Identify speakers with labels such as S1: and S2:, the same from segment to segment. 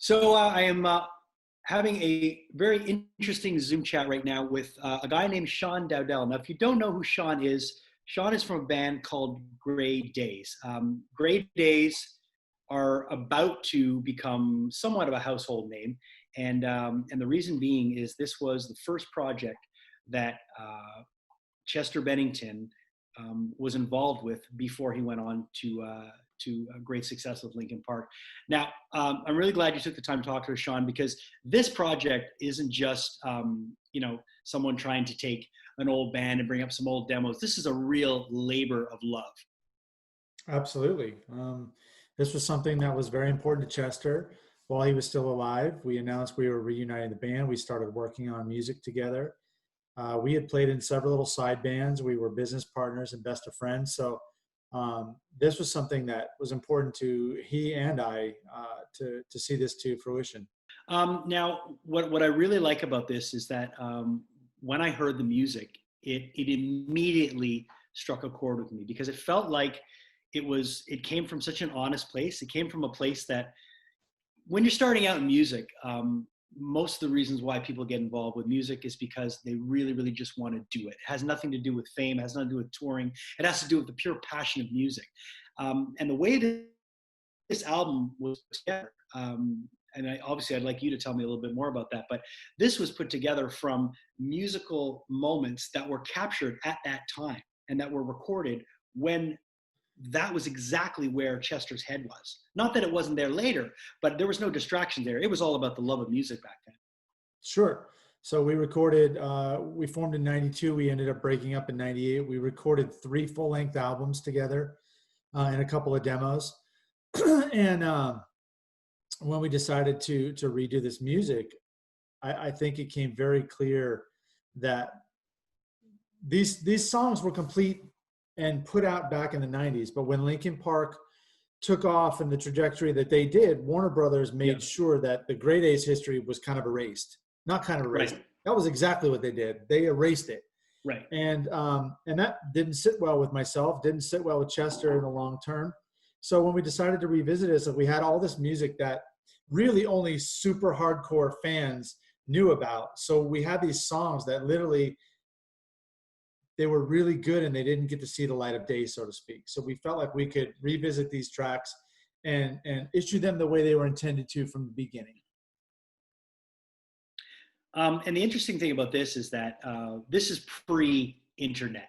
S1: I am having a very interesting Zoom chat right now with a guy named Shawn Dowdell. Now, if you don't know who Shawn is from a band called Grey Daze. Grey Daze are about to become somewhat of a household name, and the reason being is this was the first project that Chester Bennington was involved with before he went on to a great success with Linkin Park. Now, I'm really glad you took the time to talk to us, Shawn, because this project isn't just someone trying to take an old band and bring up some old demos. This is a real labor of love.
S2: Absolutely. This was something that was very important to Chester while he was still alive. We announced we were reuniting the band. We started working on music together. We had played in several little side bands. We were business partners and best of friends. So this was something that was important to he and I to see this to fruition.
S1: Now, what I really like about this is that when I heard the music, it immediately struck a chord with me because it felt like it came from such an honest place. It came from a place that when you're starting out in music, most of the reasons why people get involved with music is because they really, really just want to do it. It has nothing to do with fame. It has nothing to do with touring. It has to do with the pure passion of music. And the way that this album was put together, obviously I'd like you to tell me a little bit more about that, but this was put together from musical moments that were captured at that time and that were recorded when that was exactly where Chester's head was. Not that it wasn't there later, but there was no distraction there. It was all about the love of music back then.
S2: Sure. So we recorded, we formed in 92. We ended up breaking up in 98. We recorded 3 full-length albums together and a couple of demos. And when we decided to redo this music, I think it came very clear that these songs were complete and put out back in the 90s. But when Linkin Park took off in the trajectory that they did, Warner Brothers made sure that the Grey Daze history was kind of erased. Not kind of erased. Right. That was exactly what they did. They erased it.
S1: Right.
S2: And that didn't sit well with myself, didn't sit well with Chester in the long term. So when we decided to revisit this, we had all this music that really only super hardcore fans knew about. So we had these songs that literally, they were really good and they didn't get to see the light of day, so to speak. So we felt like we could revisit these tracks and issue them the way they were intended to from the beginning.
S1: And the interesting thing about this is that this is pre-internet.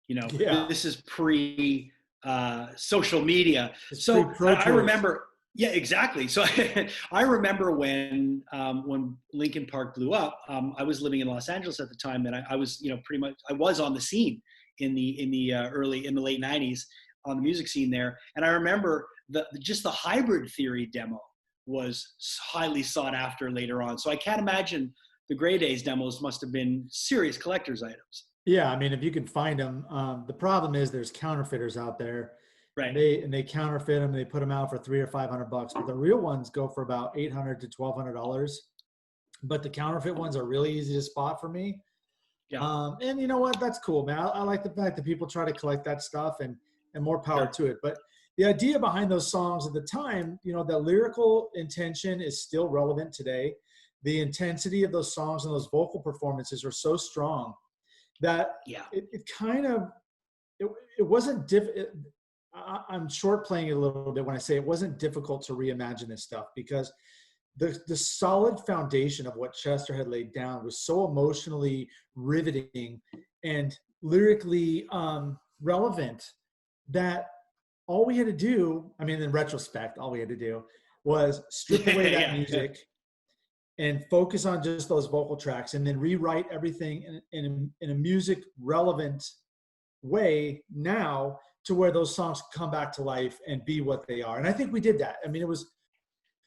S1: This is pre-social media.
S2: It's
S1: so I remember, yeah, exactly. So I remember when Linkin Park blew up. I was living in Los Angeles at the time, and I was, pretty much I was on the scene in the late '90s on the music scene there. And I remember just the Hybrid Theory demo was highly sought after later on. So I can't imagine the Grey Daze demos must have been serious collector's items.
S2: Yeah, I mean, if you can find them, the problem is there's counterfeiters out there.
S1: Right.
S2: They counterfeit them. They put them out for $300 or $500, but the real ones go for about $800 to $1,200. But the counterfeit ones are really easy to spot for me.
S1: Yeah.
S2: And you know what? That's cool, man. I like the fact that people try to collect that stuff, and more power to it. But the idea behind those songs at the time, the lyrical intention is still relevant today. The intensity of those songs and those vocal performances are so strong that it wasn't I'm short playing it a little bit when I say it wasn't difficult to reimagine this stuff, because the solid foundation of what Chester had laid down was so emotionally riveting and lyrically relevant that all we had to do, I mean, in retrospect, all we had to do was strip away that music and focus on just those vocal tracks, and then rewrite everything in a music relevant way now to where those songs come back to life and be what they are. And I think we did that. I mean,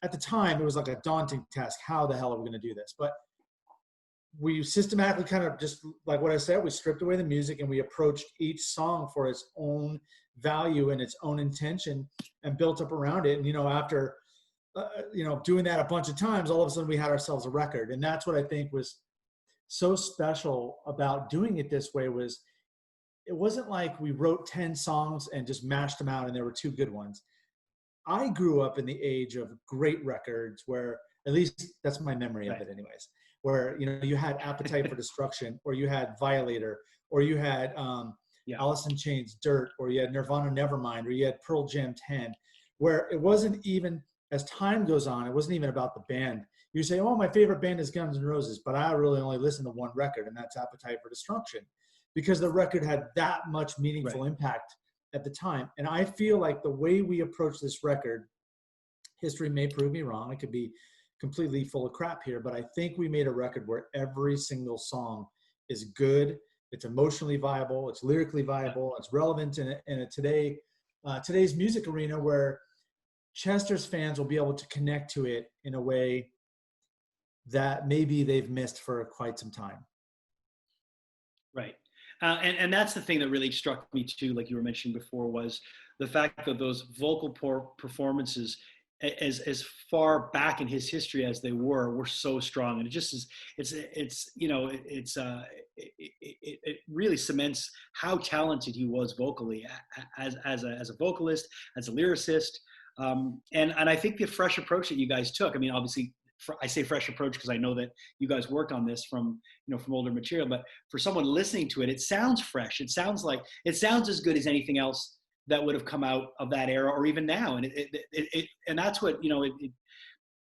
S2: at the time, it was like a daunting task. How the hell are we going to do this? But we systematically kind of, just like what I said, we stripped away the music and we approached each song for its own value and its own intention and built up around it. And, after, doing that a bunch of times, all of a sudden we had ourselves a record. And that's what I think was so special about doing it this way. It wasn't like we wrote 10 songs and just mashed them out and there were 2 good ones. I grew up in the age of great records where, at least that's my memory of
S1: Right.
S2: it anyways, where, you know, you had Appetite for Destruction, or you had Violator, or you had
S1: Yeah.
S2: Alice in Chains, Dirt, or you had Nirvana, Nevermind, or you had Pearl Jam 10, where it wasn't even, as time goes on, it wasn't even about the band. You say, oh, my favorite band is Guns N' Roses, but I really only listen to one record, and that's Appetite for Destruction, because the record had that much
S1: Right.
S2: meaningful impact at the time. And I feel like the way we approach this record, history may prove me wrong. I could be completely full of crap here, but I think we made a record where every single song is good. It's emotionally viable. It's lyrically
S1: Yeah.
S2: viable. It's relevant in a today's music arena, where Chester's fans will be able to connect to it in a way that maybe they've missed for quite some time.
S1: Right. And that's the thing that really struck me too, like you were mentioning before, was the fact that those vocal performances, as far back in his history as they were so strong. And it just is, it's you know, it really cements how talented he was vocally as a vocalist, as a lyricist. And I think the fresh approach that you guys took, I mean, obviously, I say fresh approach because I know that you guys worked on this from, you know, from older material, but for someone listening to it, it sounds fresh. It sounds as good as anything else that would have come out of that era or even now. And and that's what, you know,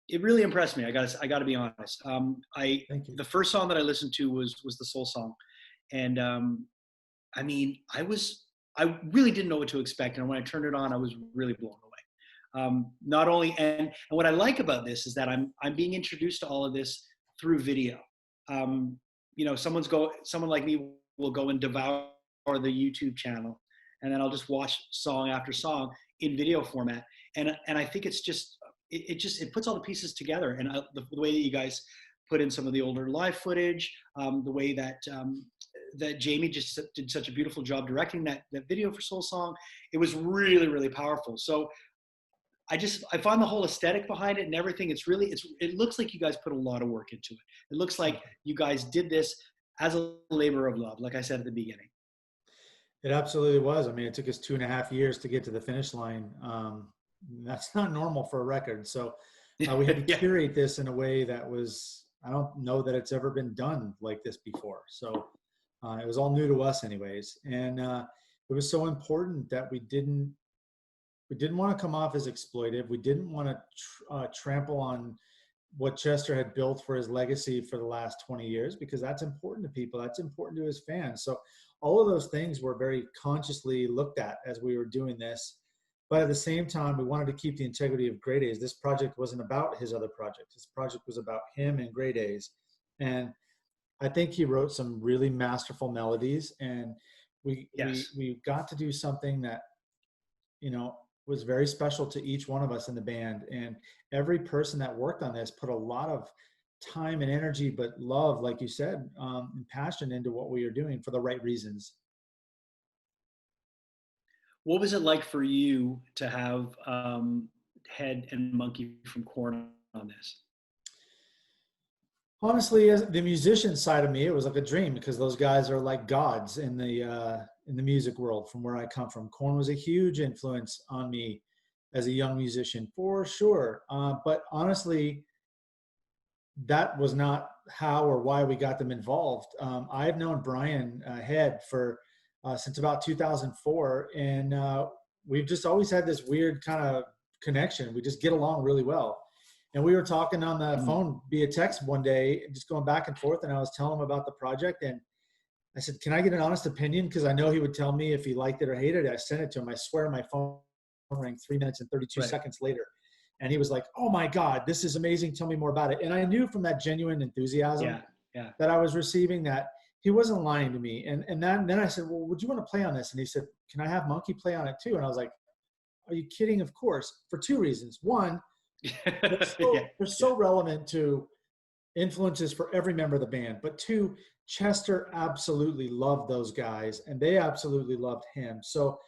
S1: it really impressed me. I gotta be honest.
S2: Thank you.
S1: The first song that I listened to was the Soul Song. And I mean, I really didn't know what to expect. And when I turned it on, I was really blown away. Not only, and what I like about this is that I'm being introduced to all of this through video. You know, someone like me will go and devour the YouTube channel, and then I'll just watch song after song in video format. And I think it's just it puts all the pieces together. And the way that you guys put in some of the older live footage, the way that that Jamie just did such a beautiful job directing that video for Soul Song, it was really, really powerful. So I find the whole aesthetic behind it and everything. It looks like you guys put a lot of work into it. It looks like you guys did this as a labor of love, like I said at the beginning.
S2: It absolutely was. I mean, it took us 2.5 years to get to the finish line. That's not normal for a record. So we had to
S1: Yeah.
S2: curate this in a way that was, I don't know that it's ever been done like this before. So it was all new to us anyways. And it was so important that we didn't want to come off as exploitive. We didn't want to trample on what Chester had built for his legacy for the last 20 years, because that's important to people. That's important to his fans. So all of those things were very consciously looked at as we were doing this. But at the same time, we wanted to keep the integrity of Grey Daze. This project wasn't about his other project. This project was about him and Grey Daze. And I think he wrote some really masterful melodies, and
S1: Yes.
S2: we got to do something that, you know, was very special to each one of us in the band. And every person that worked on this put a lot of time and energy, but love, like you said, and passion into what we were doing for the right reasons.
S1: What was it like for you to have Head and Monkey from Korn on this?
S2: Honestly, as the musician side of me, it was like a dream, because those guys are like gods in the music world from where I come from. Korn was a huge influence on me as a young musician, for sure. But honestly, that was not how or why we got them involved. I've known Brian Head for since about 2004, and we've just always had this weird kind of connection. We just get along really well. And we were talking on the
S1: Mhm.
S2: phone via text one day, just going back and forth, and I was telling him about the project, and I said, "Can I get an honest opinion?" Because I know he would tell me if he liked it or hated it. I sent it to him. I swear my phone rang 3 minutes and 32
S1: Right.
S2: seconds later. And he was like, "Oh my God, this is amazing. Tell me more about it." And I knew from that genuine enthusiasm
S1: Yeah. Yeah.
S2: that I was receiving that he wasn't lying to me. Then I said, "Well, would you want to play on this?" And he said, "Can I have Monkey play on it too?" And I was like, "Are you kidding?" Of course, for two reasons. One,
S1: Yeah.
S2: they're
S1: Yeah.
S2: so relevant to influences for every member of the band. But two, Chester absolutely loved those guys, and they absolutely loved him. So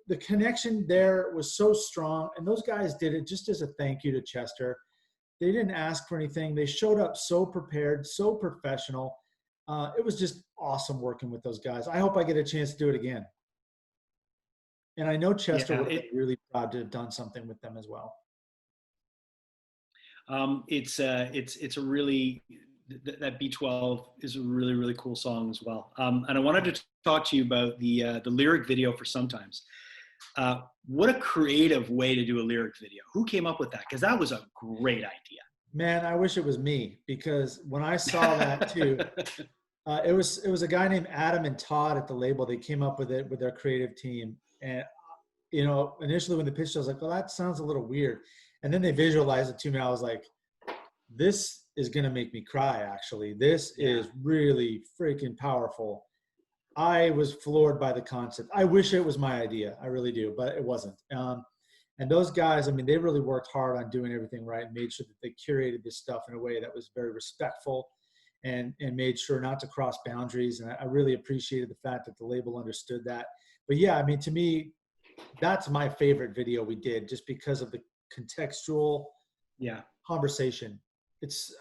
S2: the connection there was so strong, and those guys did it just as a thank you to Chester. They didn't ask for anything. They showed up so prepared, so professional. It was just awesome working with those guys. I hope I get a chance to do it again. And I know Chester
S1: Yeah,
S2: would have been really proud to have done something with them as well.
S1: it's a really that B12 is a really really cool song as well. And I wanted to talk to you about the lyric video for Sometimes. What a creative way to do a lyric video. Who came up with that? Because that was a great idea.
S2: Man, I wish it was me, because when I saw that too, it was a guy named Adam and Todd at the label. They came up with it with their creative team, and initially when the pitch, I was like, well, that sounds a little weird, and then they visualized it to me. I was like, this is gonna make me cry. Actually, this is really freaking powerful. I was floored by the concept. I wish it was my idea. I really do, but it wasn't. And those guys, I mean, they really worked hard on doing everything right and made sure that they curated this stuff in a way that was very respectful and made sure not to cross boundaries. And I really appreciated the fact that the label understood that. But yeah, I mean, to me, that's my favorite video we did, just because of the contextual conversation.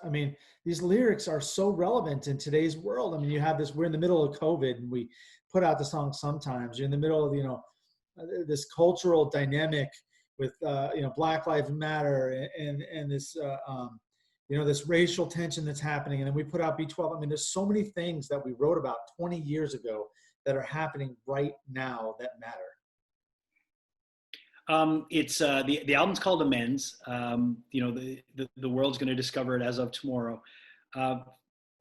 S2: I mean, these lyrics are so relevant in today's world. I mean, you have this, we're in the middle of COVID and we put out the song Sometimes. You're in the middle of, this cultural dynamic with, Black Lives Matter and this, this racial tension that's happening. And then we put out B12. I mean, there's so many things that we wrote about 20 years ago that are happening right now that matter.
S1: It's the album's called Amends. The world's going to discover it as of tomorrow. I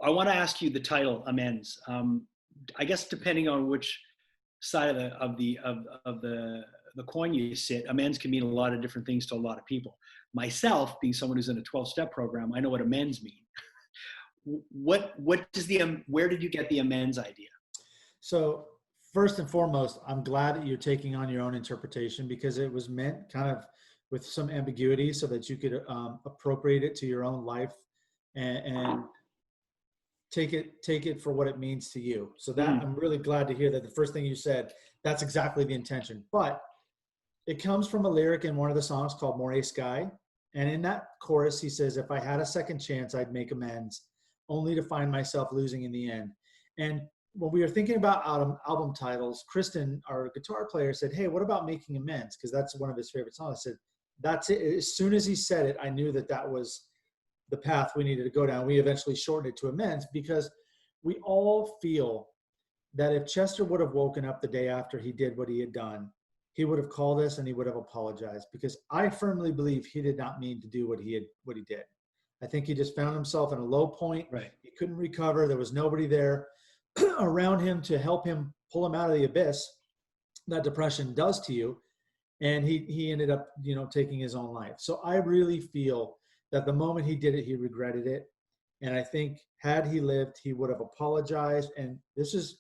S1: want to ask you the title Amends. I guess depending on which side of the coin you sit, amends can mean a lot of different things to a lot of people. Myself, being someone who's in a 12-step program, I know what amends mean. Where did you get the amends idea?
S2: So first and foremost, I'm glad that you're taking on your own interpretation, because it was meant kind of with some ambiguity so that you could appropriate it to your own life and take it for what it means to you. So that I'm really glad to hear that the first thing you said, that's exactly the intention. But it comes from a lyric in one of the songs called Moray Sky. And in that chorus, he says, if I had a second chance, I'd make amends, only to find myself losing in the end. And when we were thinking about album titles, Kristen, our guitar player, said, hey, what about Making Amends? Because that's one of his favorite songs. I said, that's it. As soon as he said it, I knew that was the path we needed to go down. We eventually shortened it to Amends, because we all feel that if Chester would have woken up the day after he did what he had done, he would have called us and he would have apologized, because I firmly believe he did not mean to do what he did. I think he just found himself in a low point.
S1: Right.
S2: He couldn't recover. There was nobody there around him to help him pull him out of the abyss that depression does to you. And he ended up, taking his own life. So I really feel that the moment he did it, he regretted it. And I think had he lived, he would have apologized. And this is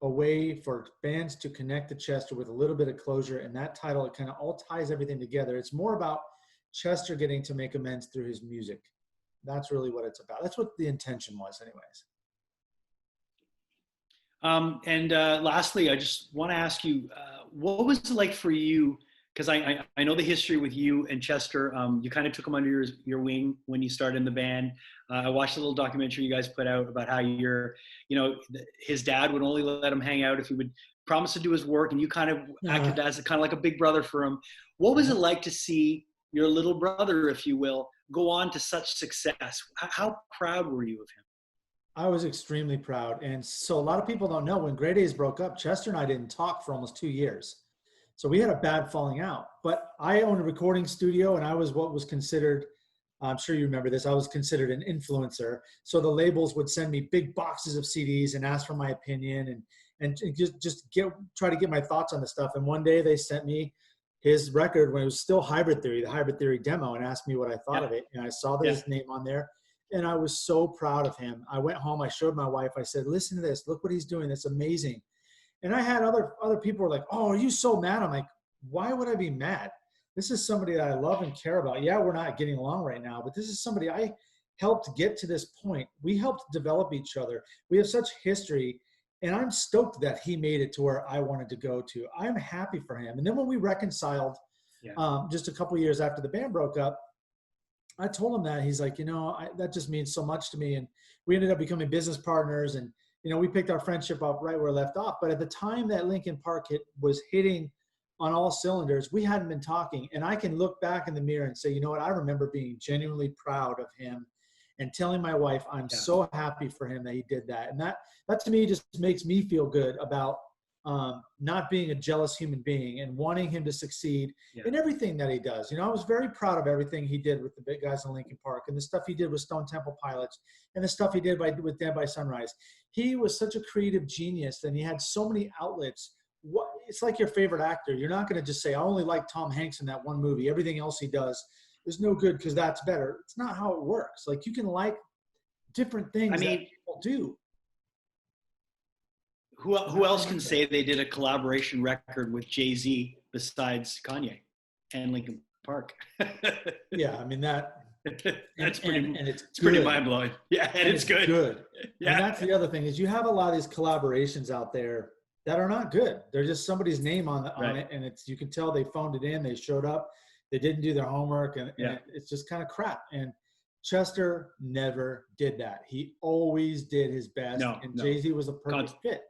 S2: a way for fans to connect to Chester with a little bit of closure. And that title, it kind of all ties everything together. It's more about Chester getting to make amends through his music. That's really what it's about. That's what the intention was anyways.
S1: Lastly, I just want to ask you, what was it like for you? Because I know the history with you and Chester. You kind of took him under your wing when you started in the band. I watched a little documentary you guys put out about how his dad would only let him hang out if he would promise to do his work, and you kind of acted as kind of like a big brother for him. What was it like to see your little brother, if you will, go on to such success? How proud were you of him?
S2: I was extremely proud. And so a lot of people don't know, when Grey Daze broke up, Chester and I didn't talk for almost 2 years. So we had a bad falling out. But I owned a recording studio, and I was what was considered, I'm sure you remember this, I was considered an influencer. So the labels would send me big boxes of CDs and ask for my opinion and just try to get my thoughts on the stuff. And one day they sent me his record when it was still Hybrid Theory, the Hybrid Theory demo, and asked me what I thought of it. And I saw his name on there. And I was so proud of him. I went home, I showed my wife, I said, listen to this, look what he's doing, that's amazing. And I had other people were like, oh, are you so mad? I'm like, why would I be mad? This is somebody that I love and care about. Yeah, we're not getting along right now, but this is somebody I helped get to this point. We helped develop each other. We have such history, and I'm stoked that he made it to where I wanted to go to. I'm happy for him. And then when we reconciled just a couple of years after the band broke up, I told him that. He's like, that just means so much to me. And we ended up becoming business partners, and we picked our friendship up right where it left off. But at the time that Linkin Park was hitting on all cylinders. We hadn't been talking, and I can look back in the mirror and say, you know what? I remember being genuinely proud of him and telling my wife, I'm
S1: Yeah.
S2: so happy for him that he did that. And that to me just makes me feel good about not being a jealous human being and wanting him to succeed in everything that he does. You know, I was very proud of everything he did with the big guys in Linkin Park, and the stuff he did with Stone Temple Pilots, and the stuff he did with Dead by Sunrise. He was such a creative genius, and he had so many outlets. It's like your favorite actor. You're not going to just say, I only like Tom Hanks in that one movie. Everything else he does is no good because that's better. It's not how it works. Like, you can like different things that people do.
S1: Who else can say they did a collaboration record with Jay-Z besides Kanye and Linkin Park?
S2: Yeah, I mean that's
S1: pretty mind blowing. Yeah, and it's good.
S2: Good.
S1: Yeah,
S2: and that's the other thing is you have a lot of these collaborations out there that are not good. They're just somebody's name on it, and you can tell they phoned it in. They showed up, they didn't do their homework, and it's just kind of crap. And Chester never did that. He always did his best, and Jay-Z was a perfect fit.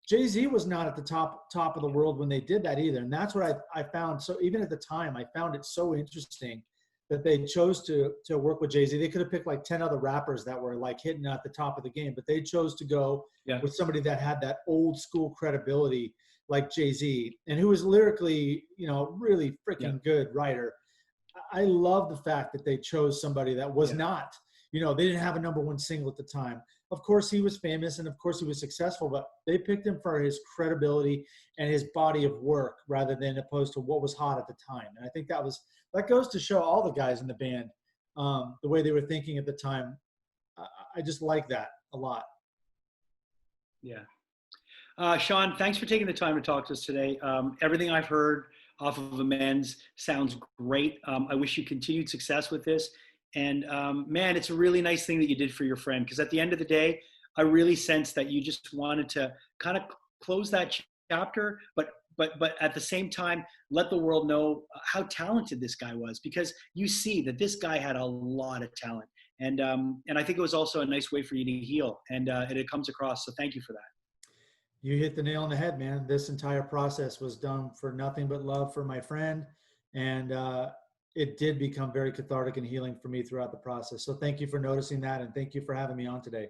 S2: Jay-Z was not at the top of the world when they did that either. And that's what I found. So even at the time, I found it so interesting that they chose to work with Jay-Z. They could have picked like 10 other rappers that were like hitting at the top of the game, but they chose to go with somebody that had that old school credibility like Jay-Z, and who was lyrically, you know, really freaking good writer. I love the fact that they chose somebody that was not, you know, they didn't have a #1 single at the time. Of course, he was famous and of course he was successful, but they picked him for his credibility and his body of work rather than opposed to what was hot at the time. And I think that goes to show all the guys in the band, the way they were thinking at the time. I just like that a lot.
S1: Yeah. Shawn, thanks for taking the time to talk to us today. Everything I've heard off of Amends sounds great. I wish you continued success with this. And man, it's a really nice thing that you did for your friend, because at the end of the day, I really sense that you just wanted to kind of close that chapter, but at the same time, let the world know how talented this guy was, because you see that this guy had a lot of talent. And I think it was also a nice way for you to heal, and it comes across. So thank you for that.
S2: You hit the nail on the head, man. This entire process was done for nothing but love for my friend. And it did become very cathartic and healing for me throughout the process. So thank you for noticing that, and thank you for having me on today.